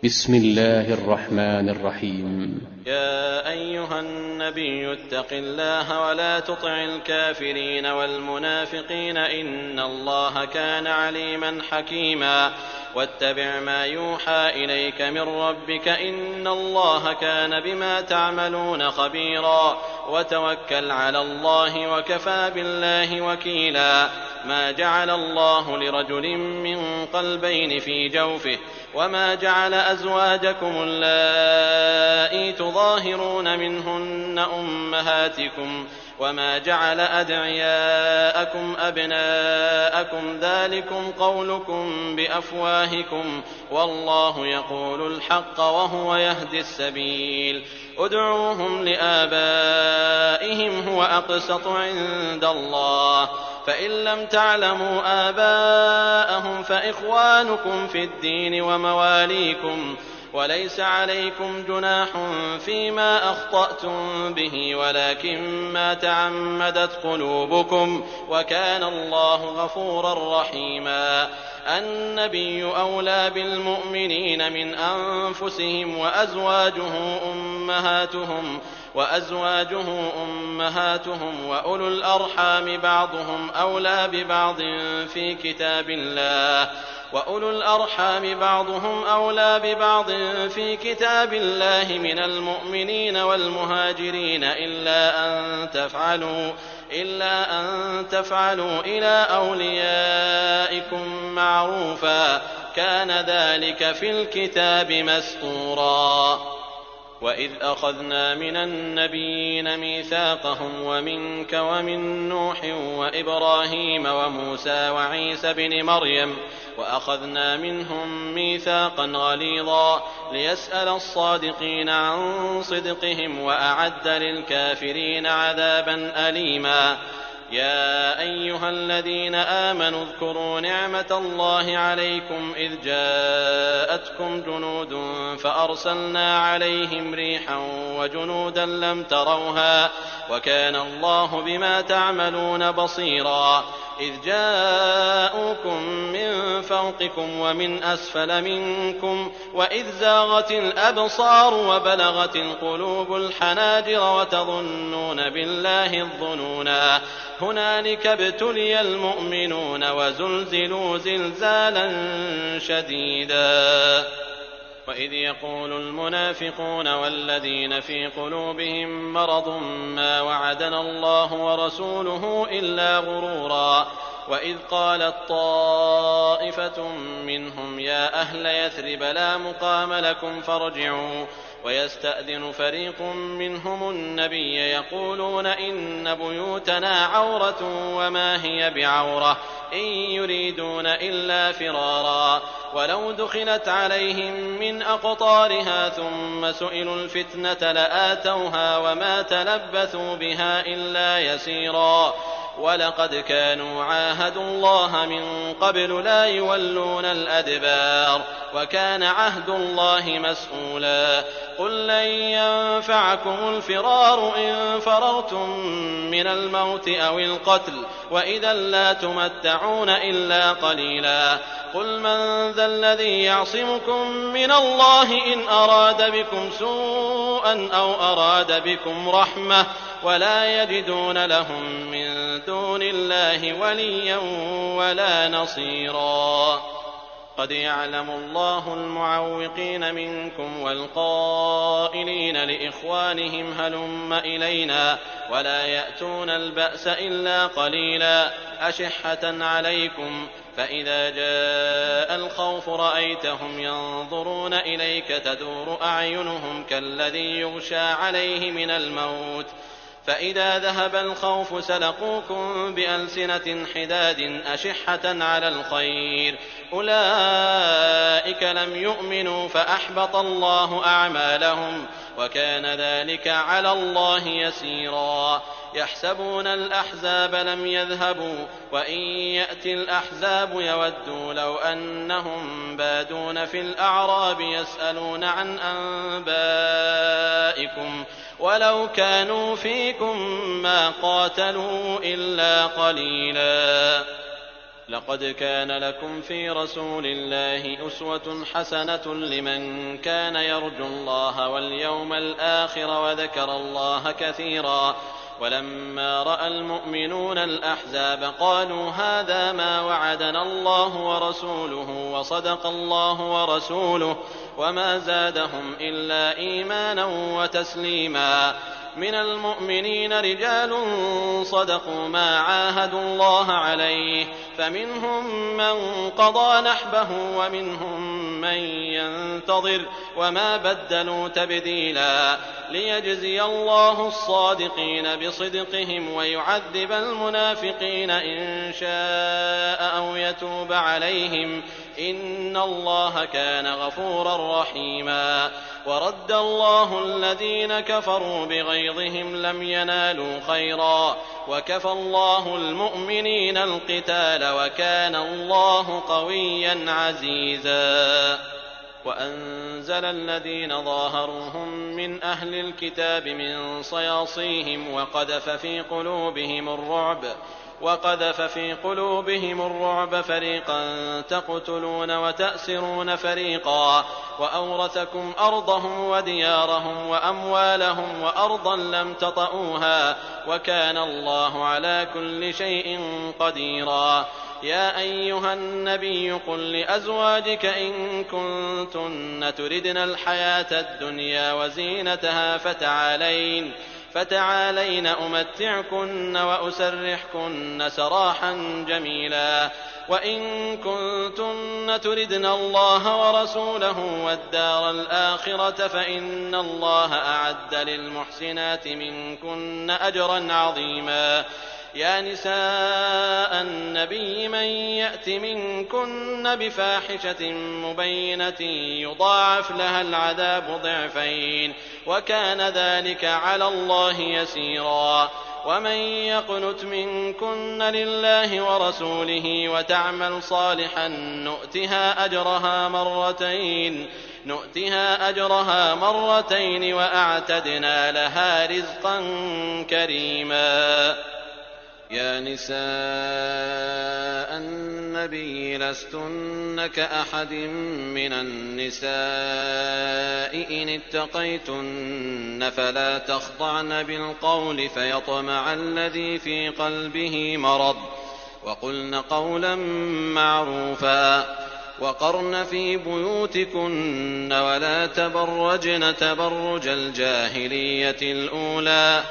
بسم الله الرحمن الرحيم. يا أيها النبي اتق الله ولا تطع الكافرين والمنافقين إن الله كان عليما حكيما واتبع ما يوحى إليك من ربك إن الله كان بما تعملون خبيرا وتوكل على الله وكفى بالله وكيلا. ما جعل الله لرجل من قلبين في جوفه وما جعل أزواجكم اللائي تظاهرون منهن أمهاتكم وما جعل أدعياءكم أبناءكم ذلكم قولكم بأفواهكم والله يقول الحق وهو يهدي السبيل. ادعوهم لآبائهم هو أقسط عند الله فإن لم تعلموا آباءهم فإخوانكم في الدين ومواليكم وليس عليكم جناح فيما أخطأتم به ولكن ما تعمدت قلوبكم وكان الله غفورا رحيما. النبي أولى بالمؤمنين من أنفسهم وأزواجه أمهاتهم وأولو الأرحام بعضهم أولى ببعض في كتاب الله من المؤمنين والمهاجرين إلا أن تفعلوا إلى أوليائكم معروفا كان ذلك في الكتاب مسطورا. وإذ أخذنا من النبيين ميثاقهم ومنك ومن نوح وإبراهيم وموسى وعيسى بن مريم وأخذنا منهم ميثاقا غليظا ليسأل الصادقين عن صدقهم وأعد للكافرين عذابا أليما. يا أيها الذين آمنوا اذكروا نعمة الله عليكم إذ جاءتكم جنود فأرسلنا عليهم ريحا وجنودا لم تروها وكان الله بما تعملون بصيرا. إذ جاءوكم من فوقكم ومن أسفل منكم وإذ زاغت الأبصار وبلغت القلوب الحناجر وتظنون بالله الظنونا هنالك ابتلي المؤمنون وزلزلوا زلزالا شديدا. وإذ يقول المنافقون والذين في قلوبهم مرض ما وعدنا الله ورسوله إلا غرورا. وإذ قالت طائفة منهم يا أهل يثرب لا مقام لكم فارجعوا ويستأذن فريق منهم النبي يقولون إن بيوتنا عورة وما هي بعورة إن يريدون إلا فرارا ولو دخلت عليهم من أقطارها ثم سئلوا الفتنة لآتوها وما تلبثوا بها إلا يسيرا. ولقد كانوا عاهدوا الله من قبل لا يولون الأدبار وكان عهد الله مسؤولا. قل لن ينفعكم الفرار إن فررتم من الموت أو القتل وإذا لا تمتعون إلا قليلا. قل من ذا الذي يعصمكم من الله إن أراد بكم سوءا أو أراد بكم رحمة ولا يجدون لهم من دون الله وليا ولا نصيرا. قد يعلم الله المعوقين منكم والقائلين لإخوانهم هلم إلينا ولا يأتون البأس إلا قليلا أشحة عليكم فإذا جاء الخوف رأيتهم ينظرون إليك تدور أعينهم كالذي يغشى عليه من الموت فإذا ذهب الخوف سلقوكم بألسنة حداد أشحة على الخير أولئك لم يؤمنوا فأحبط الله أعمالهم وكان ذلك على الله يسيرا. يحسبون الأحزاب لم يذهبوا وإن يأتي الأحزاب يودوا لو أنهم بادون في الأعراب يسألون عن أنبائكم ولو كانوا فيكم ما قاتلوا إلا قليلا. لقد كان لكم في رسول الله أسوة حسنة لمن كان يرجو الله واليوم الآخر وذكر الله كثيرا. ولما رأى المؤمنون الأحزاب قالوا هذا ما وعدنا الله ورسوله وصدق الله ورسوله وما زادهم إلا إيمانا وتسليما. من المؤمنين رجال صدقوا ما عاهدوا الله عليه فمنهم من قضى نحبه ومنهم من ينتظر وما بدلوا تبديلا. ليجزي الله الصادقين بصدقهم ويعذب المنافقين إن شاء أو يتوب عليهم إن الله كان غفورا رحيما. ورد الله الذين كفروا بغيظهم لم ينالوا خيرا وكفى الله المؤمنين القتال وكان الله قويا عزيزا. وأنزل الذين ظاهروهم من أهل الكتاب من صياصيهم وقذف في قلوبهم الرعب فريقا تقتلون وتأسرون فريقا وأورثكم أرضهم وديارهم وأموالهم وأرضا لم تطئوها وكان الله على كل شيء قديرا. يا أيها النبي قل لأزواجك إن كنتن تردن الحياة الدنيا وزينتها فتعالين أمتعكن وأسرحكن سراحا جميلا. وإن كنتن تردن الله ورسوله والدار الآخرة فإن الله أعد للمحسنات منكن أجرا عظيما. يا نساء النبي من يأت منكن بفاحشة مبينة يضاعف لها العذاب ضعفين وكان ذلك على الله يسيرا. ومن يقنت منكن لله ورسوله وتعمل صالحا نؤتها أجرها مرتين وأعتدنا لها رزقا كريما. يا نساء النبي لستن كأحد من النساء إن اتقيتن فلا تخضعن بالقول فيطمع الذي في قلبه مرض وقلن قولا معروفا. وقرن في بيوتكن ولا تبرجن تبرج الجاهلية الأولى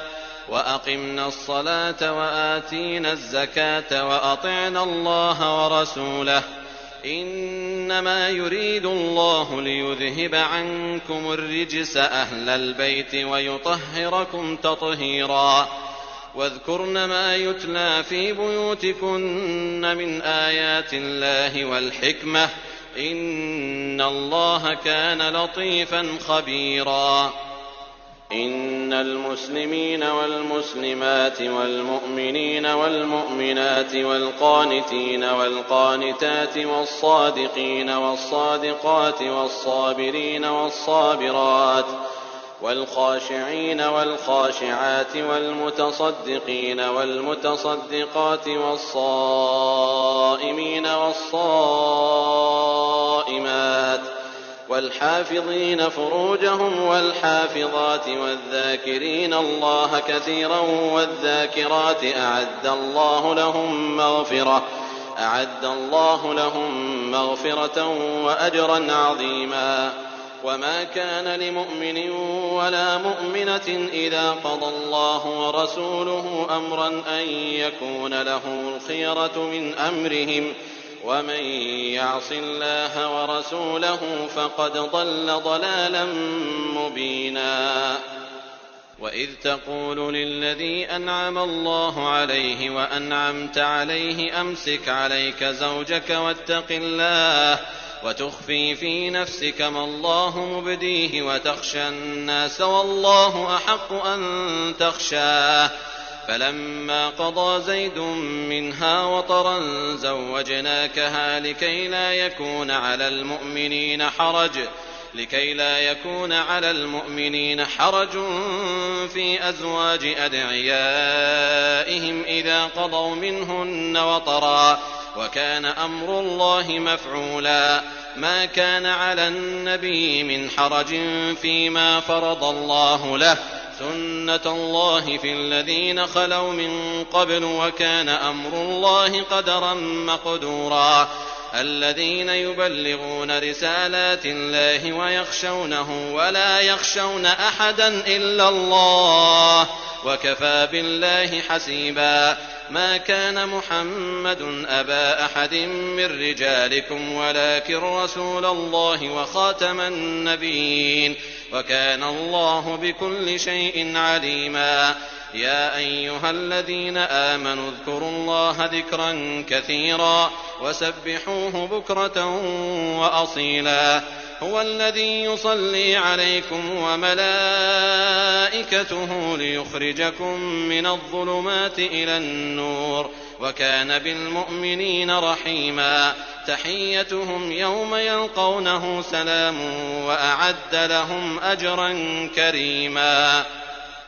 وأقمنا الصلاة وآتينا الزكاة وأطعنا الله ورسوله إنما يريد الله ليذهب عنكم الرجس أهل البيت ويطهركم تطهيرا. واذكرن ما يتلى في بيوتكن من آيات الله والحكمة إن الله كان لطيفا خبيرا. إن المسلمين والمسلمات والمؤمنين والمؤمنات والقانتين والقانتات والصادقين والصادقات والصابرين والصابرات والخاشعين والخاشعات والمتصدقين والمتصدقات والصائمين والصائمات والحافظين فروجهم والحافظات والذاكرين الله كثيرا والذاكرات أعد الله لهم مغفرة وأجرا عظيما. وما كان لمؤمن ولا مؤمنة إذا قضى الله ورسوله أمرا أن يكون له الخيرة من أمرهم ومن يعص الله ورسوله فقد ضل ضلالا مبينا. وإذ تقول للذي أنعم الله عليه وأنعمت عليه أمسك عليك زوجك واتق الله وتخفي في نفسك ما الله مبديه وتخشى الناس والله أحق أن تخشاه فلما قضى زيد منها وطرا زوجناكها لكي لا يكون على المؤمنين حرج في أزواج أدعيائهم إذا قضوا منهن وطرا وكان أمر الله مفعولا. ما كان على النبي من حرج فيما فرض الله له، سنة الله في الذين خلوا من قبل، وكان أمر الله قدرا مقدورا. الذين يبلغون رسالات الله ويخشونه ولا يخشون أحدا إلا الله، وكفى بالله حسيبا. ما كان محمد أبا أحد من رجالكم ولكن رسول الله وخاتم النبيين، وكان الله بكل شيء عليما. يا أيها الذين آمنوا اذكروا الله ذكرا كثيرا وسبحوه بكرة وأصيلا. هو الذي يصلي عليكم وملائكته ليخرجكم من الظلمات إلى النور، وكان بالمؤمنين رحيما. تحيتهم يوم يلقونه سلام، وأعد لهم أجرا كريما.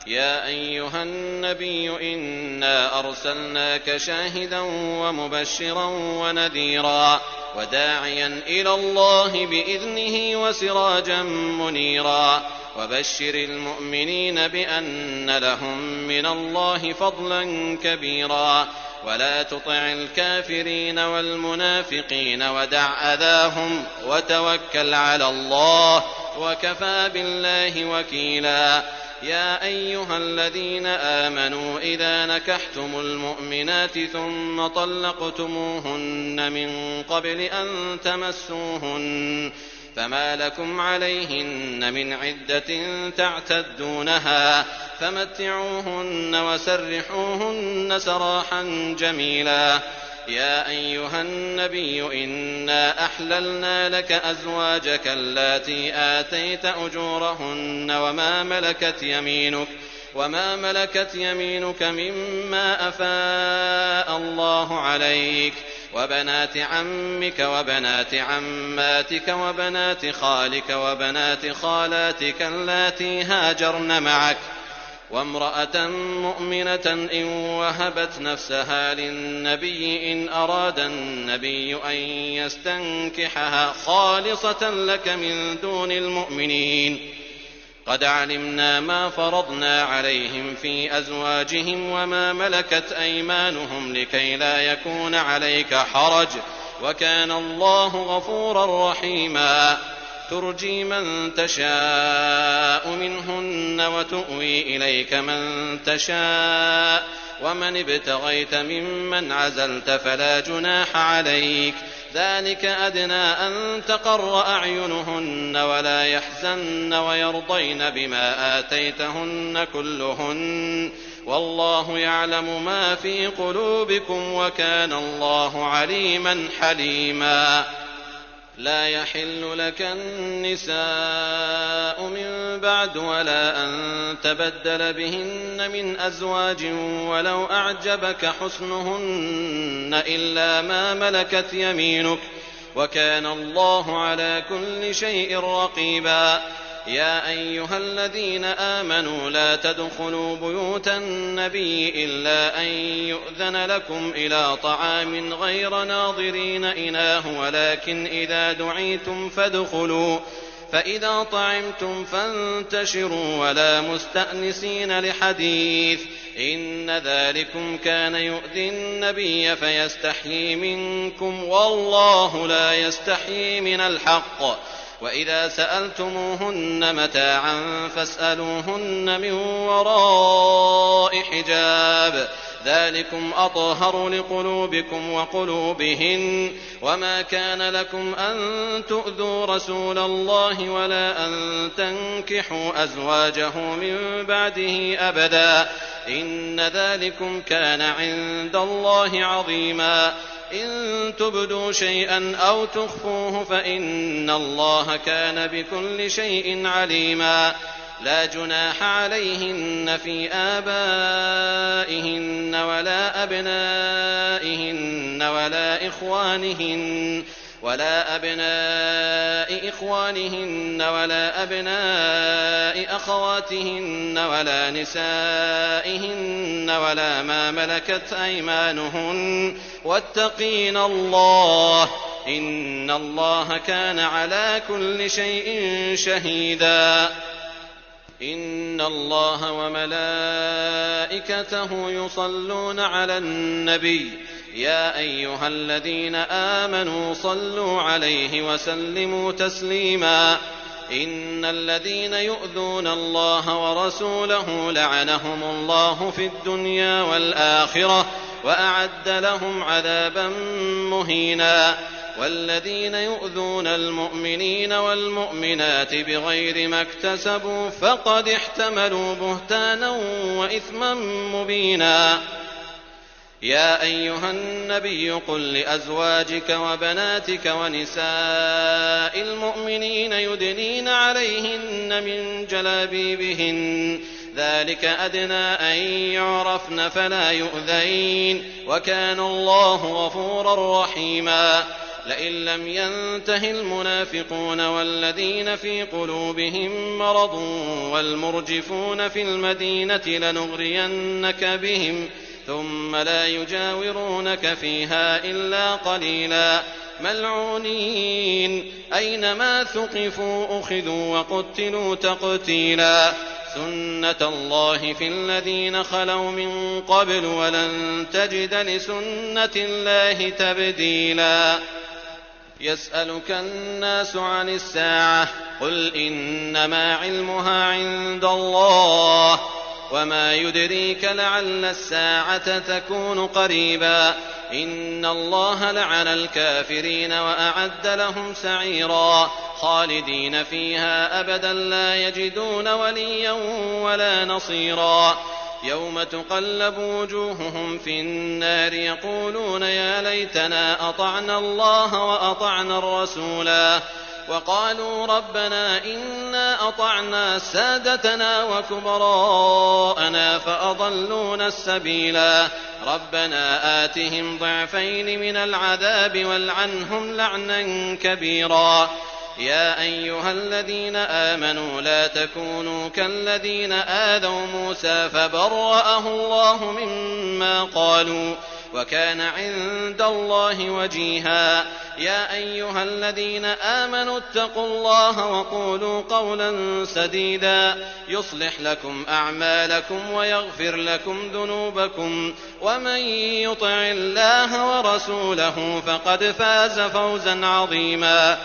يا أيها النبي إنا أرسلناك شاهدا ومبشرا ونذيرا وداعيا إلى الله بإذنه وسراجا منيرا. وبشر المؤمنين بأن لهم من الله فضلا كبيرا. ولا تطع الكافرين والمنافقين ودع أذاهم وتوكل على الله، وكفى بالله وكيلا. يا أيها الذين آمنوا إذا نكحتم المؤمنات ثم طلقتموهن من قبل أن تمسوهن فما لكم عليهن من عدة تعتدونها، فمتعوهن وسرحوهن سراحا جميلا. يا أيها النبي إنا أحللنا لك أزواجك اللاتي آتيت أجورهن وما ملكت يمينك مما أفاء الله عليك، وبنات عمك وبنات عماتك وبنات خالك وبنات خالاتك اللاتي هاجرن معك، وامرأة مؤمنة إن وهبت نفسها للنبي إن أراد النبي أن يستنكحها خالصة لك من دون المؤمنين. قد علمنا ما فرضنا عليهم في أزواجهم وما ملكت أيمانهم لكي لا يكون عليك حرج، وكان الله غفورا رحيما. ترجي من تشاء منهن وتؤوي إليك من تشاء، ومن ابتغيت ممن عزلت فلا جناح عليك. ذلك أدنى أن تقر أعينهن ولا يحزن ويرضين بما آتيتهن كلهن، والله يعلم ما في قلوبكم وكان الله عليما حليما. لا يحل لك النساء من بعد ولا أن تبدل بهن من أزواج ولو أعجبك حسنهن إلا ما ملكت يمينك، وكان الله على كل شيء رقيبا. يا أيها الذين آمنوا لا تدخلوا بيوت النبي إلا أن يؤذن لكم إلى طعام غير ناظرين إناه، ولكن إذا دعيتم فادخلوا، فإذا طعمتم فانتشروا ولا مستأنسين لحديث، إن ذلكم كان يؤذي النبي فيستحيي منكم، والله لا يستحيي من الحق. وإذا سألتموهن متاعا فاسألوهن من وراء حجاب، ذلكم أطهر لقلوبكم وقلوبهن. وما كان لكم أن تؤذوا رسول الله ولا أن تنكحوا أزواجه من بعده أبدا، إن ذلكم كان عند الله عظيما. إن تبدوا شيئا أو تخفوه فإن الله كان بكل شيء عليما. لا جناح عليهن في آبائهن ولا أبنائهن ولا إخوانهن ولا أبناء إخوانهن ولا أبناء أخواتهن ولا نسائهن ولا ما ملكت أيمانهن واتقين الله إن الله كان على كل شيء شهيدا إن الله وملائكته يصلون على النبي يا أيها الذين آمنوا صلوا عليه وسلموا تسليما إن الذين يؤذون الله ورسوله لعنهم الله في الدنيا والآخرة وأعد لهم عذابا مهينا والذين يؤذون المؤمنين والمؤمنات بغير ما اكتسبوا فقد احتملوا بهتانا وإثما مبينا يا أيها النبي قل لأزواجك وبناتك ونساء المؤمنين يدنين عليهن من جلابيبهن ذلك أدنى أن يعرفن فلا يؤذين وكان الله غفورا رحيما لئن لم ينته المنافقون والذين في قلوبهم مرض والمرجفون في المدينة لنغرينك بهم ثم لا يجاورونك فيها إلا قليلا ملعونين أينما ثقفوا أخذوا وقتلوا تقتيلا سنة الله في الذين خلوا من قبل ولن تجد لسنة الله تبديلا يسألك الناس عن الساعة قل إنما علمها عند الله وما يدريك لعل الساعة تكون قريبا إن الله لعن الكافرين وأعد لهم سعيرا خالدين فيها أبدا لا يجدون وليا ولا نصيرا يوم تقلب وجوههم في النار يقولون يا ليتنا أطعنا الله وأطعنا الرسولا وقالوا ربنا إنا أطعنا سادتنا وكبراءنا فأضلونا السبيلا ربنا آتهم ضعفين من العذاب والعنهم لعنا كبيرا يا أيها الذين آمنوا لا تكونوا كالذين آذوا موسى فبرأه الله مما قالوا وكان عند الله وجيها يا أيها الذين آمنوا اتقوا الله وقولوا قولا سديدا يصلح لكم أعمالكم ويغفر لكم ذنوبكم ومن يطع الله ورسوله فقد فاز فوزا عظيما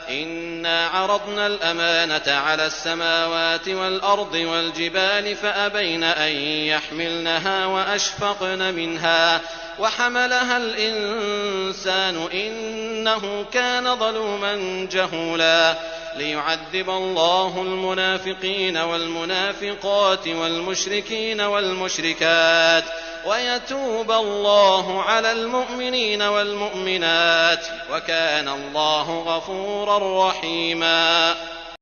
إنا عرضنا الأمانة على السماوات والأرض والجبال فأبين أن يحملنها وأشفقن منها وحملها الإنسان إنه كان ظلوما جهولا ليعذب الله المنافقين والمنافقات والمشركين والمشركات ويتوب الله على المؤمنين والمؤمنات وكان الله غفورا رحيما